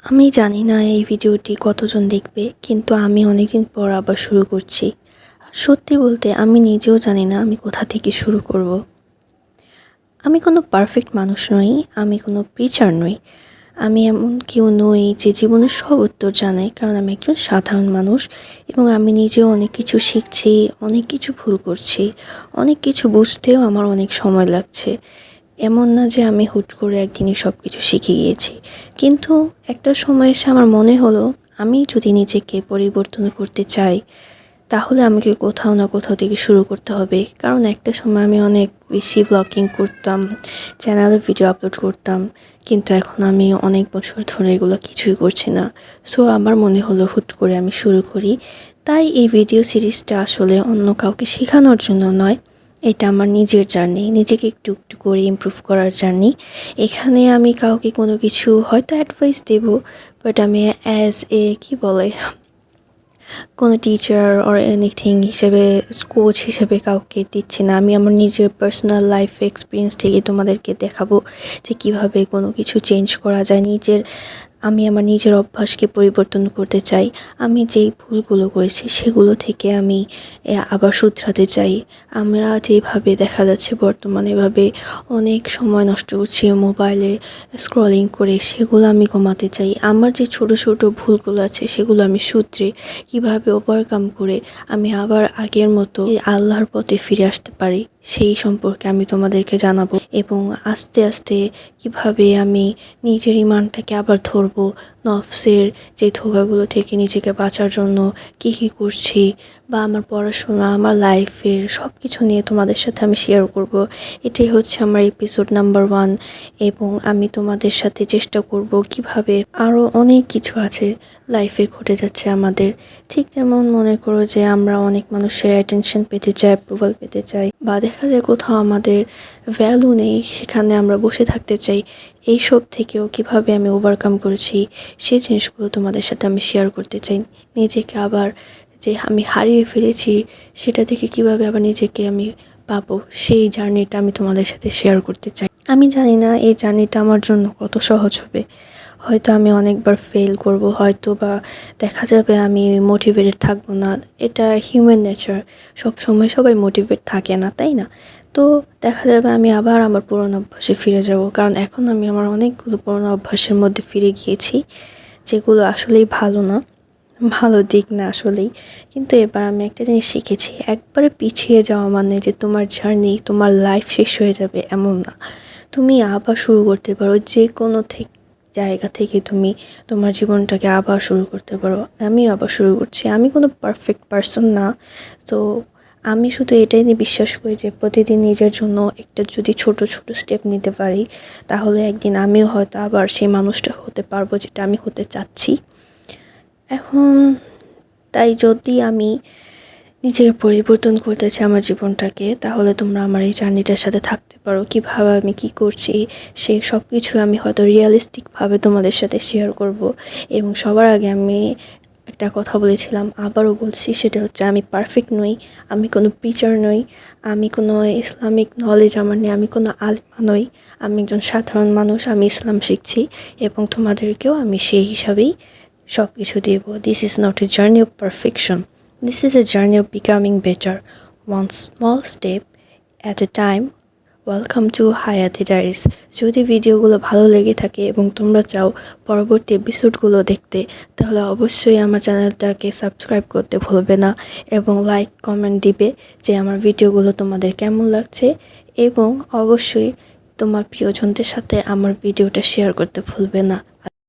আমি জানি না এই ভিডিওটি কতজন দেখবে, কিন্তু আমি অনেকদিন পর আবার শুরু করছি। সত্যি বলতে আমি নিজেও জানি না আমি কোথা থেকে শুরু করব। আমি কোনো পারফেক্ট মানুষ নই, আমি কোনো প্রিচার নই, আমি এমন কেউ নই যে জীবনের সব উত্তর জানে, কারণ আমি একজন সাধারণ মানুষ এবং আমি নিজেও অনেক কিছু শিখছি, অনেক কিছু ভুল করছি, অনেক কিছু বুঝতেও আমার অনেক সময় লাগছে। এমন না যে আমি হুট করে একদিনই সব কিছু শিখে গিয়েছি, কিন্তু একটা সময় এসে আমার মনে হলো আমি যদি নিজেকে পরিবর্তন করতে চাই তাহলে আমাকে কোথাও না কোথাও থেকে শুরু করতে হবে। কারণ একটা সময় আমি অনেক বেশি ব্লগিং করতাম, চ্যানেলে ভিডিও আপলোড করতাম, কিন্তু এখন আমি অনেক বছর ধরে এগুলো কিছুই করছি না। সো আমার মনে হলো হুট করে আমি শুরু করি। তাই এই ভিডিও সিরিজটা আসলে অন্য কাউকে শেখানোর জন্য নয়, এটা আমার নিজের জার্নি, নিজেকে একটু একটু করে ইমপ্রুভ করার জার্নি। এখানে আমি কাউকে কোনো কিছু হয়তো অ্যাডভাইস দেব, বাট আমি অ্যাজ এ কী বলে কোনো টিচার অর এনিথিং হিসেবে, কোচ হিসেবে কাউকে দিচ্ছি না। আমি আমার নিজের পার্সোনাল লাইফ এক্সপিরিয়েন্স থেকে তোমাদেরকে দেখাবো যে কীভাবে কোনো কিছু চেঞ্জ করা যায়। আমি আমার নিজের অভ্যাসকে পরিবর্তন করতে চাই। আমি যেই ভুলগুলো করেছি সেগুলো থেকে আমি আবার শুধরাতে চাই। আমরা যেভাবে দেখা যাচ্ছে বর্তমানে এভাবে অনেক সময় নষ্ট করছি মোবাইলে স্ক্রলিং করে, সেগুলো আমি কমাতে চাই। আমার যে ছোট ছোট ভুলগুলো আছে সেগুলো আমি শুধরে কিভাবে ওভারকাম করে আমি আবার আগের মতো আল্লাহর পথে ফিরে আসতে পারি সেই সম্পর্কে আমি তোমাদেরকে জানাবো। এবং আস্তে আস্তে কিভাবে আমি নিজের ইমানটাকে আবার ধরবো, নফসের যে ধোঁকাগুলো থেকে নিজেকে বাঁচার জন্য কী কী করছি, বা আমার পড়াশোনা, আমার লাইফের সব কিছু নিয়ে তোমাদের সাথে আমি শেয়ার করব। এটাই হচ্ছে আমার এপিসোড নাম্বার 1। এবং আমি তোমাদের সাথে চেষ্টা করব কিভাবে আরও অনেক কিছু আছে লাইফে ঘটে যাচ্ছে আমাদের। ঠিক যেমন মনে করো যে আমরা অনেক মানুষের অ্যাটেনশন পেতে চাই, অ্যাপ্রুভাল পেতে চাই, বা দেখা যায় কোথাও আমাদের ভ্যালু নেই, সেখানে আমরা বসে থাকতে চাই। এইসব থেকেও কিভাবে আমি ওভারকাম করেছি সেই জিনিসগুলো তোমাদের সাথে আমি শেয়ার করতে চাই। নিজেকে আবার যে আমি হারিয়ে ফেলেছি সেটা থেকে কিভাবে আবার নিজেকে আমি পাবো, সেই জার্নিটা আমি তোমাদের সাথে শেয়ার করতে চাই। আমি জানি না এই জার্নিটা আমার জন্য কত সহজ হবে। হয়তো আমি অনেকবার ফেল করব, হয়তো বা দেখা যাবে আমি মোটিভেটেড থাকবো না। এটা হিউম্যান নেচার, সবসময় সবাই মোটিভেট থাকে না, তাই না? তো দেখা যাবে আমি আবার আমার পুরোনো অভ্যাসে ফিরে যাব, কারণ এখন আমি আমার অনেকগুলো পুরোনো অভ্যাসের মধ্যে ফিরে গিয়েছি যেগুলো আসলেই ভালো না, ভালো দিক না আসলেই। কিন্তু এবার আমি একটা জিনিস শিখেছি, একবারে পিছিয়ে যাওয়া মানে যে তোমার জার্নি, তোমার লাইফ শেষ হয়ে যাবে এমন না। তুমি আবার শুরু করতে পারো, যে কোনো জায়গা থেকে তুমি তোমার জীবনটাকে আবার শুরু করতে পারো। আমি আবার শুরু করছি, আমি কোনো পারফেক্ট পারসন না। তো আমি শুধু এটাই নিয়ে বিশ্বাস করি যে প্রতিদিন নিজের জন্য একটা যদি ছোট ছোট স্টেপ নিতে পারি, তাহলে একদিন আমিও হয়তো আবার সেই মানুষটা হতে পারবো যেটা আমি হতে চাচ্ছি এখন। তাই যদি আমি নিজেকে পরিবর্তন করতে চাই আমার জীবনটাকে, তাহলে তোমরা আমার এই জার্নিটার সাথে থাকতে পারো। কীভাবে আমি কী করছি সেই সব কিছু আমি হয়তো রিয়েলিস্টিকভাবে তোমাদের সাথে শেয়ার করব। এবং সবার আগে আমি একটা কথা বলেছিলাম, আবারও বলছি, সেটা হচ্ছে আমি পারফেক্ট নই, আমি কোনো প্রিচার নই, আমি কোনো ইসলামিক নলেজ আমার নেই, আমি কোনো আলেমা নই, আমি একজন সাধারণ মানুষ। আমি ইসলাম শিখছি এবং তোমাদেরকেও আমি সেই হিসাবেই সব কিছু দেব। This is not a journey of perfection, this is a journey of becoming better, one small step at a time. Welcome to Hayati diaries. যদি ভিডিওগুলো ভালো লেগে থাকে এবং তোমরা চাও পরবর্তী এপিসোডগুলো দেখতে, তাহলে অবশ্যই আমার চ্যানেলটাকে সাবস্ক্রাইব করতে ভুলবে না এবং লাইক কমেন্ট দিবে যে আমার ভিডিওগুলো তোমাদের কেমন লাগছে। এবং অবশ্যই তোমার প্রিয়জনদের সাথে আমার ভিডিওটা শেয়ার করতে ভুলবে না।